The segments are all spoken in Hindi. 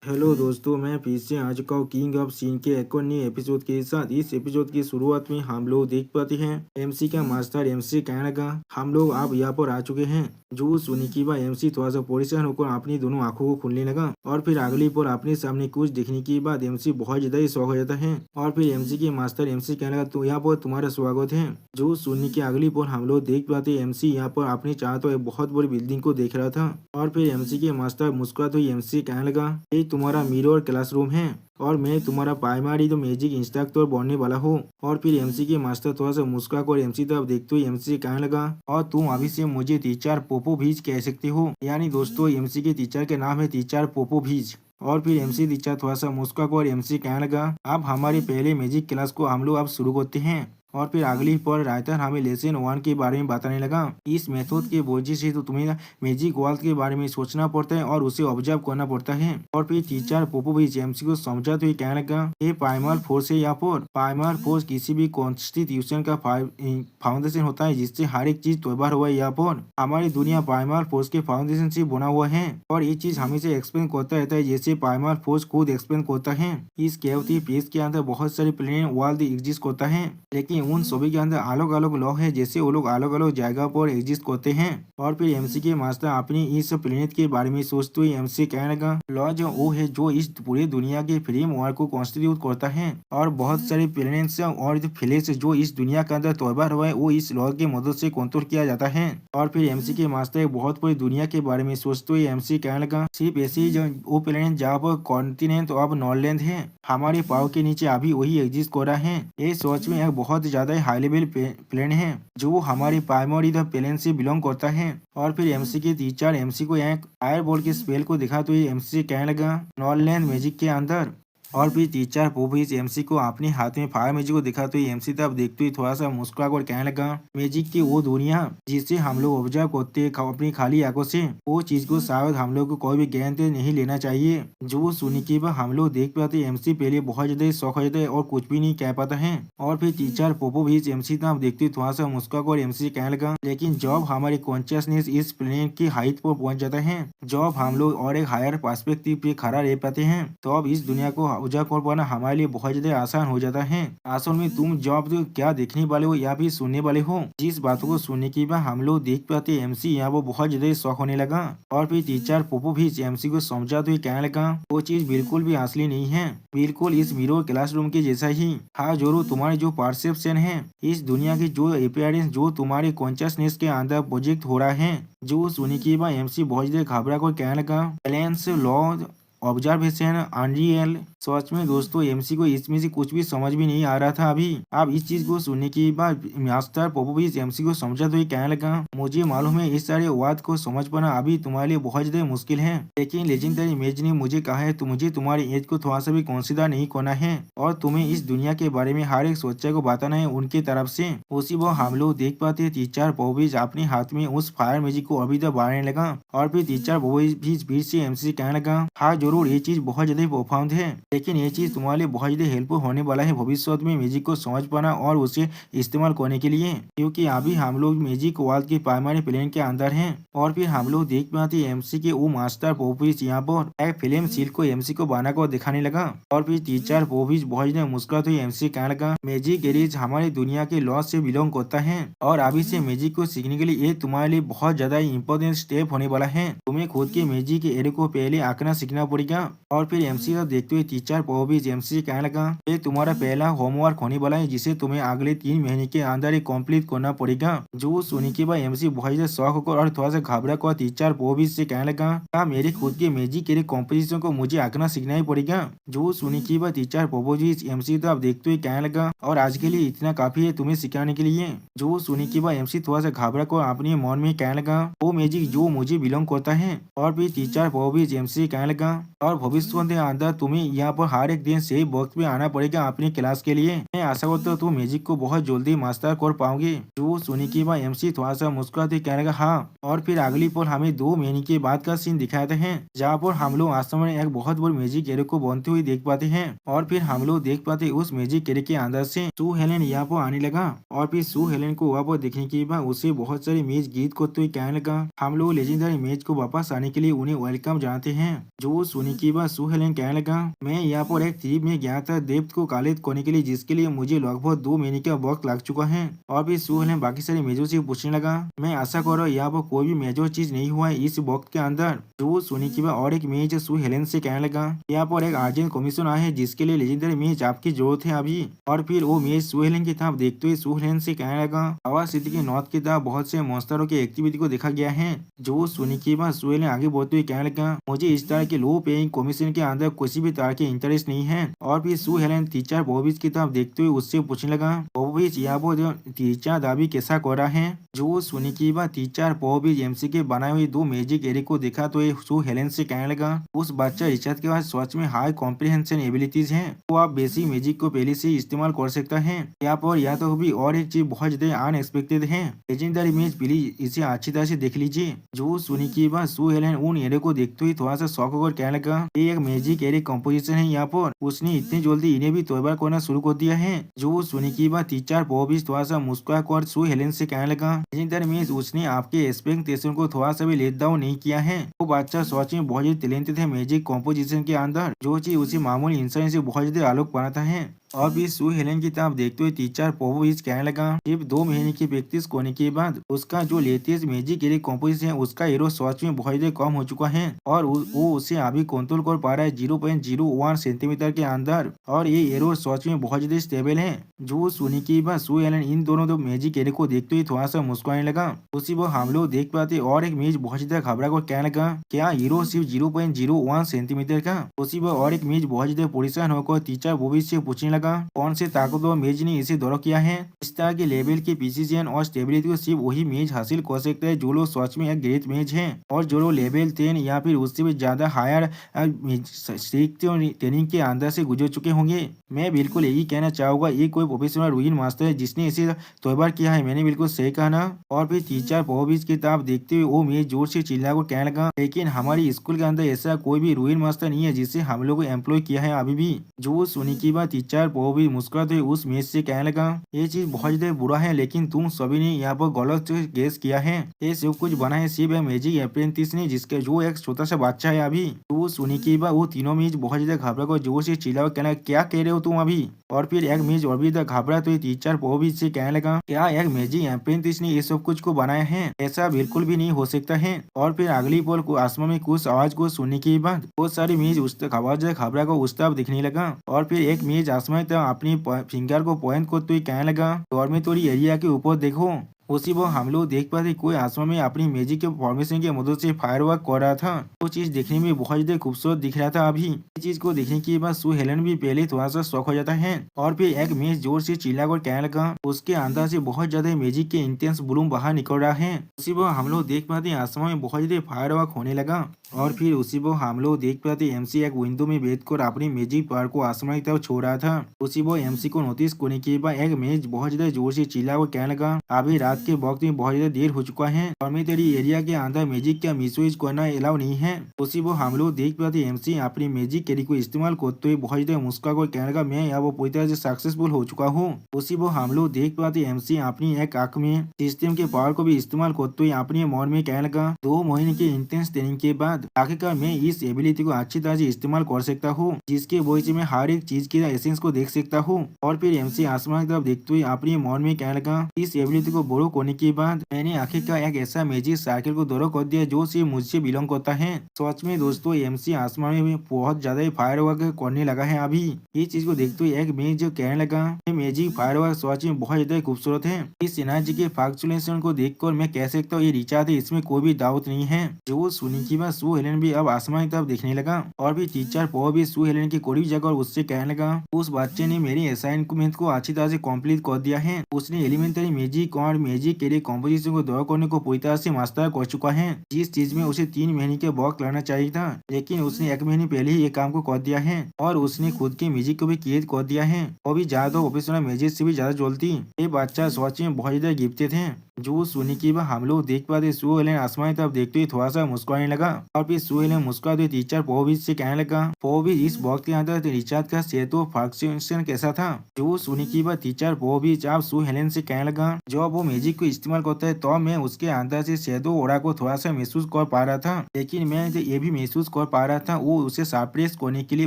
हेलो दोस्तों, मैं फिर से आ चुका हूँ किंग ऑफ सीन के एक और नए एपिसोड के साथ। इस एपिसोड की शुरुआत में हम लोग देख पाते हैं एमसी का मास्टर एमसी कहने लगा, हम लोग अब यहाँ पर आ चुके हैं। जो सुनी की बात एमसी थोड़ा सा परेशान होकर अपनी दोनों आंखों को खोलने लगा और फिर अगली पर अपने सामने कुछ दिखने के बाद एमसी बहुत ज्यादा ही शौक हो जाता है और फिर एमसी के मास्टर एमसी कहने लगा, तो यहाँ पर तुम्हारा स्वागत है। जो सुनने की अगली पर हम लोग देख पाते एमसी यहाँ पर अपने चाहते हुए बहुत बड़ी बिल्डिंग को देख रहा था और फिर एमसी के मास्टर मुस्कुराते हुए एमसी कहने लगा, ये तुम्हारा मिरर क्लासरूम है और मैं तुम्हारा प्राइमरी तो मैजिक इंस्ट्रक्टर बनने वाला हूँ। और फिर एमसी के मास्टर थोड़ा सा मुस्कुरा कर एमसी तरफ देखते हुए एमसी कहने लगा, और तुम अभी से मुझे टीचर पोपोविच कह सकते हो। यानी दोस्तों एमसी के टीचर के नाम है टीचर पोपोविच। और फिर एमसी टीचर थोड़ा सा मुस्कुरा कर एमसी कहने लगा, अब हमारे पहले मैजिक क्लास को हम लोग अब शुरू करते हैं। और फिर अगली पर राइटर हमें लेसन 1 के बारे में बताने लगा। इस मेथड के वजह से तो तुम्हें मैजिक वर्ल्ड के बारे में सोचना पड़ता है और उसे ऑब्जर्व करना पड़ता है। और फिर टीचर पोपोविच एमसी को समझाते हुए कहने लगा, ये प्राइमल फोर्स है। यहाँ पर प्राइमल फोर्स किसी भी कॉन्स्टिट्यूशन का फाउंडेशन होता है जिससे हर एक चीज तैयार हुआ है। यहाँ पर हमारी दुनिया प्राइमल फोर्स के फाउंडेशन से बना हुआ है और ये चीज हमेशा एक्सप्लेन करता रहता है जैसे प्राइमल फोर्स खुद एक्सप्लेन करता है। इस कैविटी पेज के अंदर बहुत सारे प्लेन वर्ल्ड एग्जिस्ट करता है, लेकिन उन सभी के अंदर अलग अलग लॉ है जैसे वो लोग अलग अलग जगह पर एग्जिस्ट करते हैं। और फिर एमसी के मास्टर अपनी इस प्लेनेट के बारे में सोचते हुए एमसी कहने लगा, लॉ जो वो है जो इस पूरी दुनिया के फ्रेम वर्क को कॉन्स्टिट्यूट करता है और बहुत सारे प्लेनेट्स और फ्लैश जो इस दुनिया के अंदर तैयार हुआ है वो इस लॉ की मदद से कंट्रोल किया जाता है। और फिर एमसी के मास्टर एक बहुत बड़ी दुनिया के बारे में सोचते हुए एमसी कहने लगा, सिर्फ ऐसे ही जो वो प्लेनेट जहाँ पर कॉन्टिनेंट अब नॉर्लैंड है हमारे पाव के नीचे अभी वही एग्जिस्ट कर रहा है। ये सोच में एक बहुत ज्यादा हाई लेवल प्लेन है जो हमारे प्राइमरी द प्लेन से बिलोंग करता है। और फिर एमसी के टीचर एमसी को एक फायर बॉल के स्पेल को दिखाते हुए एमसी कहने लगा, नॉर्लैंड मैजिक के अंदर। और फिर टीचर पोपोविच एमसी को अपने हाथ में फायर मैजिक को दिखाते हुए एमसी तरफ देखते हुए थोड़ा सा मुस्कुरा कर कहने लगा, मैजिक की वो दुनिया जिसे हम लोग ऑब्जर्व करते हैं अपनी खाली आंखों से, वो चीज को शायद हम लोग को कोई भी ज्ञान नहीं लेना चाहिए। जो सुनी के बाद हम लोग देख पाते एमसी पहले बहुत ज्यादा शौक हो जाता है और कुछ भी नहीं कह पाता है। और फिर टीचर पोपोविच एमसी तरफ देखते हुए थोड़ा सा मुस्कुरा कर एमसी कहने लगा, लेकिन जब हमारी कॉन्शियसनेस इस प्लेनेट की हाइट पर पहुंच जाता है, जब हम लोग और एक हायर पर्सपेक्टिव पे खड़ा रह पाते हैं, तो अब इस दुनिया को उजागर कर पाना हमारे लिए बहुत ज्यादा आसान हो जाता है। असल में तुम जब तो क्या देखने वाले हो या फिर सुनने वाले हो, जिस बातों को सुनने के बाद हम लोग देख पाते एमसी यहाँ वो बहुत ज्यादा शौक होने लगा। और फिर टीचर पोपोविच एमसी को समझाते हुए कहने लगा, वो चीज बिल्कुल भी असली नहीं है, बिल्कुल इस मिरर क्लासरूम के जैसा ही। हाँ जरूर तुम्हारे जो परसेप्शन है इस दुनिया की जो अपीयरेंस जो तुम्हारे कॉन्शियसनेस के अंदर प्रोजेक्ट हो रहा है। जो सुनी के बाद एमसी बहुत ज्यादा घबरा कर कहने लगा, बैलेंस लॉ ऑब्जर्वेशन अनरियल। सच में दोस्तों एमसी को इसमें से कुछ भी समझ भी नहीं आ रहा था अभी। अब इस चीज को सुनने के बाद मास्टर पोपोविच एमसी को समझा तो कहने लगा, मुझे मालूम है इस सारे वाद को समझ पाना अभी तुम्हारे लिए बहुत ज्यादा मुश्किल है, लेकिन लेजेंडरी इमेज ने मुझे कहा है तो मुझे तुम्हारी एज को थोड़ा सा भी कंसीडर नहीं करना है और तुम्हें इस दुनिया के बारे में हर एक सोचा को बताना है उनके तरफ से। उसी वो हम लोग देख पाते टीचर पोपोविच अपने हाथ में उस फायर मैजिक को अभी तक बांटने लगा। और फिर टीचर पोपोविच फिर से एमसी कहने लगा, हाँ जरूर ये चीज बहुत ज्यादा प्रोफाउंड है, लेकिन ये चीज तुम्हारे लिए बहुत ज्यादा हेल्पफुल होने वाला है भविष्य में मैजिक को समझ पाना और उसे इस्तेमाल करने के लिए, क्योंकि अभी हम लोग मैजिक वर्ल्ड के प्राइमरी प्लेन के अंदर हैं। और फिर हम लोग देख पाते एमसी के वो मास्टर पोपोविच यहाँ पर एक फिल्म सील को एमसी को बना कर दिखाने लगा। और फिर टीचर पोपोविच बहुत ज्यादा मुस्कुराते हुए एमसी कहने लगा, मैजिक एरिज हमारी दुनिया के लॉ से बिलोंग करता है और अभी से मैजिक को सीखने के लिए ये तुम्हारे लिए बहुत ज्यादा इंपॉर्टेंट स्टेप होने वाला है। तुम्हें खुद के मैजिक एरे को पहले आंकना सीखना पड़ेगा। और फिर एमसी का देखते हुए टीचर पोपोविच एमसी कहने लगा, ये तुम्हारा पहला होमवर्क होने वाला है जिसे तुम्हें अगले 3 महीने के अंदर ही कंप्लीट करना पड़ेगा। जो सुनी के बाद एमसी बहुत ज्यादा शौक होकर और थोड़ा सा घबरा कर टीचर पोपोविच से कहने लगा, क्या मेरे खुद के मैजिक के कॉम्पोजिशन को मुझे आंकना सीखना ही पड़ेगा। जो सुनी के बाद टीचर पोपोविच एमसी तो देखते हुए कहने लगा, और आज के लिए इतना काफी है तुम्हें सिखाने के लिए। जो सुनी के बाद एमसी थोड़ा सा घबरा कर अपने मन में कहने लगा, वो मैजिक जो मुझे बिलोंग करता है। और फिर टीचर पोपोविच एमसी कहने लगा, और भविष्य के अंदर तुम्हें यहाँ पर हर एक दिन सही वक्त में आना पड़ेगा अपनी क्लास के लिए। मैं आशा करता हूँ तुम मैजिक को बहुत जल्दी मास्टर कर पाओगे। जो सुनी के बाद एमसी थोड़ा सा मुस्कुराते कहने लगा, हाँ। और फिर अगली पल हमें 2 महीने के बाद का सीन दिखाते हैं जहाँ पर हम लोग आश्रम में एक बहुत बड़ी मैजिक एरे को बनते हुए देख पाते हैं। और फिर हम लोग देख पाते उस मैजिक एरे के अंदर से सू हेलेन यहाँ पर आने लगा। और फिर सू हेलेन को वहाँ पर देखने के बाद उसे बहुत सारे मैच गीत करते हुए कहने लगा, हम लोग लेजेंडरी मैच को वापस आने के लिए उन्हें वेलकम जानते हैं। जो सुनने के बाद सू हेलेन कहने लगा, मैं यहाँ पर एक ट्रिप में गया था डेप्थ को कलेक्ट करने के लिए, जिसके लिए मुझे लगभग 2 महीने का वक्त लग चुका है। और फिर सू हेलेन बाकी सारे मेजर से पूछने लगा, मैं आशा कर रहा हूँ यहाँ पर कोई भी मेजर चीज नहीं हुआ है इस वक्त के अंदर। जो सुनने के बाद और एक मेज सू हेलेन से कहने लगा, यहाँ पर एक अर्जेंट कमीशन आया है जिसके लिए लेजेंडरी मेज आपकी जरूरत है अभी। और फिर वो मेज सू हेलेन की तरफ देखते हुए सू हेलेन से कहने लगा, हवा सिटी के नॉर्थ की तरफ बहुत से मॉन्स्टरों की एक्टिविटी को देखा गया है। जो सुनने के बाद सू हेलेन आगे बढ़ते हुए कहने लगा, मुझे इस तरह के लो पेइंग कमीशन के अंदर किसी भी तरह के इंटरेस्ट नहीं है। और फिर सू हेलेन टीचर बॉबिज की तरफ देखते हुए उससे पूछने लगा, बॉबिज यहाँ पर टीचर दाबी कैसा कर रहा है। जो सुनने के बाद टीचर बॉबिज एमसी के बनाए हुए 2 मैजिक एरे को देखा तो सू हेलेन से कहने लगा, उस बच्चा रिचर्ड के पास सच में हाई कॉम्प्रिहेंशन एबिलिटीज हैं, तो आप बेसिक मैजिक को पहले से इस्तेमाल कर सकता है। यहाँ पर या तो भी और एक चीज बहुत ज्यादा अनएक्सपेक्टेड है, लेजेंडरी इमेज प्लीज इसे अच्छी तरह से देख लीजिए। जो सुनी के बाद सू हेलेन उन एरे को देखते हुए थोड़ा सा शॉक होकर कहने लगा, ये एक मैजिक एरे कंपोजिशन है, यहाँ पर उसने इतनी जल्दी इन्हें भी तैयार करना शुरू कर दिया है। जो सुनी के बाद टीचर बॉबिज थोड़ा सा मुस्कुरा कर सू हेलेन से कहने लगा, लेजेंडरी इमेज उसने आपके एक्सपेक्टेशन को थोड़ा सा भी लेट डाउन नहीं किया है। वो बच्चा सच में बहुत टैलेंटेड है मैजिक कंपोजिशन के अंदर, जो चीज उसे मामूली इंसान से बहुत ज्यादा आलोक बनाता है। और भी सू हेलेन की तरफ देखते हुए टीचर पोपोविच कहने लगा, सिर्फ 2 महीने की प्रैक्टिस करने के बाद उसका जो लेटेस्ट मैजिक एरे कंपोजिशन है उसका एरो सच में बहुत ज्यादा कम हो चुका है और वो उसे अभी कंट्रोल कर पा रहा है 0.01 सेंटीमीटर के अंदर। और ये एरो सच में बहुत ज्यादा स्टेबल है। जो सुनी के बाद सू हेलेन इन दोनों मैजिक एरे को देखते हुए थोड़ा सा मुस्कुराने लगा। उसी वो हम लोग देख पाते और एक मेज बहुत ज्यादा घबरा कर कहने लगा, क्या हीरो सिर्फ 0.01 सेंटीमीटर का। उसी वो और एक मेज बहुत ज्यादा परेशान होकर टीचर बोबिज से पूछने लगा, कौन से ताकतवर मेज ने इसे दौरा किया है। इस तरह के लेवल की प्रिसिजन और स्टेबिलिटी को सिर्फ वही मेज हासिल कर सकता है जो लोग सच में एक ग्रेट मेज है और जो लोग लेवल 10 या फिर उससे भी ज्यादा हायर ट्रेनिंग के अंदर से गुजर चुके होंगे। मैं बिल्कुल यही कहना चाहूंगा, ये कोई प्रोफेशनल रूइन मास्टर है जिसने इसे तैयार किया है। मैंने बिल्कुल सही कहा ना। और फिर टीचर पोपोविच की तरफ देखते हुए वो मेज जोर से चिल्ला को कहने लगा, लेकिन हमारी स्कूल के अंदर ऐसा कोई भी रूइन मास्टर नहीं है जिसे हम लोग को एम्प्लॉय किया है अभी भी। जो सुनी की बात टीचर पोपोविच मुस्कुराते हुए उस मेज से कहने लगा, ये चीज बहुत ज्यादा बुरा है, लेकिन तुम सभी ने यहाँ पर गलत गेस किया है। ये सब कुछ बना है सिर्फ एक मैजिक अप्रेंटिस ने, जिसके जो एक छोटा सा बच्चा है अभी। तो सुनी की बात वो तीनों मेज बहुत ज्यादा घबरा कर जोर से चिल्ला कहना, क्या कह रहे हो तुम अभी। और फिर एक मेज और भी घबरा तो टीचर पोपोविच से कहने लगा, क्या एक मैजिक अप्रेंटिस ने ये सब कुछ को बनाया है, ऐसा बिल्कुल भी नहीं हो सकता है। और फिर अगली पल को आसमान में कुछ आवाज को सुनने के बाद बहुत सारी मेज उस तक आवाज घबरा कर उस तरफ दिखने लगा। और फिर एक मेज आसमान तक अपनी फिंगर को पॉइंट करते हुए कहने लगा, डॉर्मेटोरी एरिया के ऊपर देखो। उसी वो हम लोग देख पाते कोई आसमान में अपनी मैजिक के फॉर्मेशन की मदद से फायरवर्क कर रहा था। वो चीज देखने में बहुत ज्यादा खूबसूरत दिख रहा था। अभी ये चीज को देखने के बाद सू हेलेन भी पहले थोड़ा सा शौक हो जाता है। और फिर एक मेज जोर से चिल्ला कर कहने लगा, उसके अंदर से बहुत ज्यादा मैजिक के इंटेंस ब्लूम बाहर निकल रहा है। उसी वो हम लोग देख पाते आसमान में बहुत ज्यादा फायरवर्क होने लगा। और फिर उसी वो हम लोग देख पाते एमसी एक विंडो में बैठकर अपनी मैजिक पावर को आसमान की तरफ छोड़ रहा था। उसी वो एमसी को नोटिस करने के बाद एक मेज बहुत ज्यादा जोर से चिल्ला कर कहने लगा, अभी रात के वक्त में बहुत ज्यादा देर हो चुका है और मैं तेरी एरिया के अंदर मैजिक का मिसयूज करना अलाउ नहीं है। उसी वो हम लोग देख पाते एमसी अपनी मैजिक कैरी को इस्तेमाल करते हुए बहुत ज्यादा मुस्कुरा कर कहने लगा, मैं यहाँ पूरी तरह से सक्सेसफुल हो चुका हूँ। उसी वो हम लोग देख पाते एमसी अपनी एक आंख में सिस्टम के पावर को भी इस्तेमाल करते हुए अपने मन में कहने लगा, 2 महीने के इंटेंस ट्रेनिंग के बाद आखिरकार मैं इस एबिलिटी को अच्छी तरह से इस्तेमाल कर सकता हूँ, जिसके वजह से मैं हर एक चीज के एसेंस को देख सकता हूँ। और फिर एमसी आसमान की तरफ देखते हुए अपने मन में कहने लगा, इस एबिलिटी को बोरो करने के बाद मैंने आखिरकार एक ऐसा मैजिक सर्किल को दौरा कर दिया जो सिर्फ मुझसे बिलोंग करता है। सच में दोस्तों एमसी आसमान में बहुत ज्यादा फायरवर्क करने लगा है अभी। ये चीज को देखते हुए एक मेज जो कहने लगा, मैजिक फायरवर्क सच में बहुत ज्यादा खूबसूरत है। इस एनर्जी के फ्लक्चुएशन को देखकर मैं कह सकता हूँ ये रिचार्ज है, इसमें कोई भी डाउट नहीं है। जो सुनी की बात सू हेलेन भी अब आसमान की तरफ देखने लगा। और भी टीचर पो भी सू हेलेन के करीब जाकर उससे कहने लगा, उस बच्चे ने मेरी असाइनमेंट को अच्छी तरह से कंप्लीट कर दिया है। उसने एलिमेंटरी मैजिक और मैजिक के लिए कॉम्पोजिशन को दौरा करने को पूरी तरह से मास्टर कर चुका है, जिस चीज में उसे 3 महीने के वक्त लगना चाहिए था, लेकिन उसने 1 महीने पहले ही ये काम को कर दिया है। और उसने खुद की म्यूजिक को भी क्रिएट कर दिया है, वो भी ज्यादा प्रोफेशनल मैजिक से भी ज्यादा जल्दी। ये बच्चा सच में बहुत ज्यादा गिफ्टेड है। जो सुनने के बाद हम लोग देख पाते सू एलन आसमान की तरफ देखते ही थोड़ा सा मुस्कुराने लगा और फिर सू एलन मुस्कुराते टीचर पोविच से कहने लगा, पोविच इस वक्त के अंदर रिचार्ज का सेहत फंक्शन कैसा था। जो सुनने के बाद टीचर पोविच आप सू हेलन से कहने लगा, जब वो मैजिक को इस्तेमाल करता है तो मैं उसके अंदर से शेडो ओरा को थोड़ा सा महसूस कर पा रहा था, लेकिन मैं ये भी महसूस कर पा रहा था वो उसे सरप्राइज करने के लिए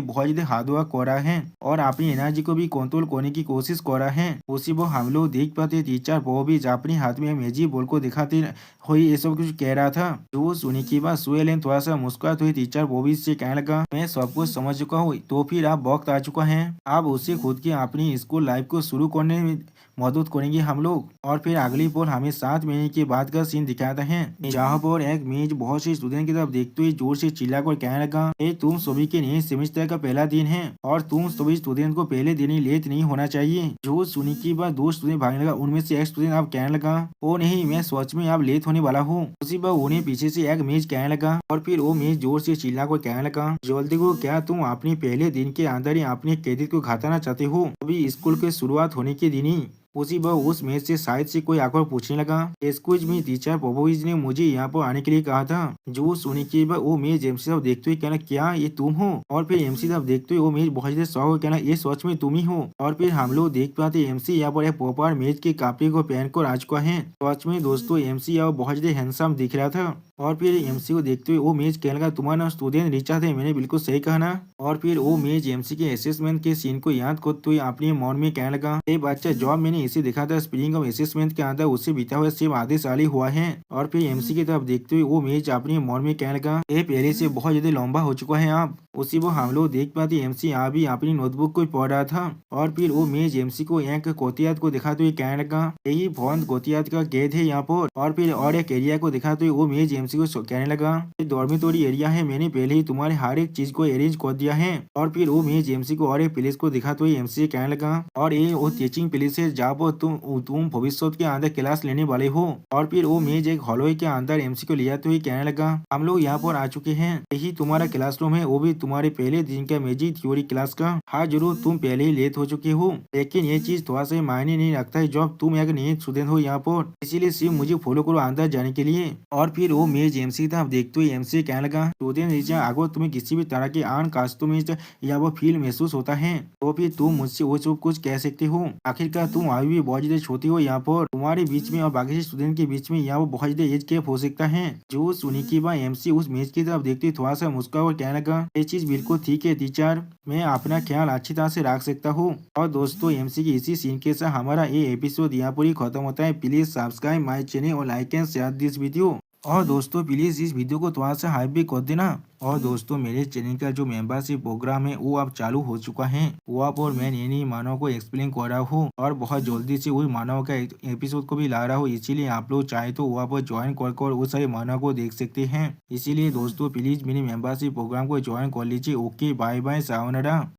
बहुत ज्यादा हार्ड वर्क कर रहा है और अपनी एनर्जी को भी कंट्रोल करने की कोशिश कर रहा है। उसी वो हम लोग देख पाते टीचर पोविच अपने हाथ में मैजिक बॉल को दिखाते हुए ये सब कुछ कह रहा था। जो सुनने के बाद सू एलन थोड़ा सा मुस्कुराते हुए टीचर पोविच से कहने लगा, मैं सब कुछ समझ चुका हूँ, तो फिर आप वक्त आ चुका है, आप उससे खुद की अपनी स्कूल लाइफ को शुरू करने में मदद करेंगे हम लोग। और फिर अगली पोल हमें 7 महीने के बाद का सीन दिखाता है, जहाँ पर एक मेज बहुत से स्टूडेंट की तरफ देखते हुए जोर से चिल्लाकर कहने लगा, तुम सभी के नए सेमेस्टर का पहला दिन है और तुम सभी स्टूडेंट को पहले दिन ही लेट नहीं होना चाहिए। जो सुनी की बात 2 स्टूडेंट भागने लगा, उनमें से एक स्टूडेंट अब कहने लगा, ओ नहीं, मैं सच में अब लेट होने वाला हूँ। उसी पर उन्हें पीछे से एक मेज कहने लगा और फिर वो मेज जोर से चिल्लाकर कहने लगा, जल्दी को, क्या तुम अपने पहले दिन के अंदर ही अपने क्रेडिट को घटाना चाहते हो, अभी स्कूल की शुरुआत होने के दिन ही। उसी वह उस मेज से शायद से कोई आकर पूछने लगा, एक्सक्यूज मी टीचर, पोपोविच ने मुझे यहाँ पर आने के लिए कहा था। जो सुनी के बाद वो मेज एमसी साहब देखते हुए कहना, क्या ये तुम हो। और फिर एमसी साहब देखते हुए वो मेज बहुत ज्यादा शौक कहना, ये सच में तुम ही हो। और फिर हम लोग देख पाते एमसी यहाँ पर एक प्रॉपर मेज के कपड़े को पहन कर आ चुका है। सच में दोस्तों एमसी यहाँ बहुत ज्यादा हैंडसम दिख रहा था। और फिर एमसी को देखते हुए वो मेज कहने लगा, तुम्हारा नाम स्टूडेंट रिचा थे, मैंने बिल्कुल सही कहा ना। और फिर वो मेज एमसी के असेसमेंट के सीन को याद करते हुए अपने मन में कहने लगा, ये बच्चा जॉब मैंने इसे देखा था स्प्रिंग ऑफ असेसमेंट के अंदर उससे बीता हुआ सिर्फ आधे साल ही हुआ है। और फिर एमसी की तरफ देखते हुए वो मेज अपने मन में कहने लगा, ये पहले से बहुत ज्यादा लंबा हो चुका है आप। उसी वो हम लोग देख पाते एमसी यहाँ भी अपनी नोटबुक को पढ़ रहा था। और फिर वो मेज एमसी को एक कोतियात को दिखाते हुए कहने लगा, यही फोन कोतियात का गेट है यहाँ पर। और फिर और एक एरिया को दिखाते हुए वो मेज एमसी को कहने लगा, ये डॉर्मिटोरी एरिया है, मैंने पहले ही तुम्हारे हर एक चीज को अरेंज कर दिया है। और फिर वो मेज एमसी को और एक प्लेस को दिखाते हुए एमसी से कहने लगा, और ये वो टीचिंग प्लेस है जहाँ पर तुम भविष्य के अंदर क्लास लेने वाले हो। और फिर वो मेज एक हॉलवे के अंदर एमसी को ले जाते हुए कहने लगा, हम लोग यहाँ पर आ चुके हैं, यही तुम्हारा क्लासरूम है, वो भी तुम्हारे पहले दिन का मैजिक थ्योरी क्लास का। हाँ जरूर, तुम पहले ही लेट हो चुके हो, लेकिन ये चीज थोड़ा सा मायने नहीं रखता है जब तुम एक नए स्टूडेंट हो यहाँ पर, इसीलिए सिर्फ मुझे फॉलो करो अंदर जाने के लिए। और फिर वो मेज एमसी था देखते हुए एमसी कहने लगा, स्टूडेंट रिचा, अगर तुम्हें किसी भी तरह के आन कास्टोमेज या वो फील महसूस होता है तो फिर तुम मुझसे वो सब कुछ कह सकते हो। आखिरकार तुम अभी भी बहुत ज्यादा छोटी हो, यहाँ पर तुम्हारे बीच में और बाकी स्टूडेंट के बीच में यहाँ पर बहुत ज्यादा एज गैप हो सकता है। जो सुनी की बात एमसी उस मेज की तरफ देखते थोड़ा सा मुस्कुरा और कहने लगा, ये चीज बिल्कुल ठीक है टीचर, मैं अपना ख्याल अच्छी तरह से रख सकता हूँ। और दोस्तों एमसी की इसी सीन के साथ हमारा ये एपिसोड यहाँ पर ही खत्म होता है। प्लीज सब्सक्राइब माई चैनल और like and share this video. और दोस्तों प्लीज इस वीडियो को थोड़ा सा हाइप भी कर देना। और दोस्तों मेरे चैनल का जो मेंबरशिप प्रोग्राम है वो अब चालू हो चुका है, वो आप और मैं नई मानव को एक्सप्लेन कर रहा हूँ और बहुत जल्दी से वही मानव का एपिसोड को भी ला रहा हूँ, इसीलिए आप लोग चाहे तो वो आप ज्वाइन कर वो सारे मानव को देख सकते हैं। इसीलिए दोस्तों प्लीज मेरे मेंबरशिप प्रोग्राम को ज्वाइन कर लीजिए। Okay, bye bye, sayonara.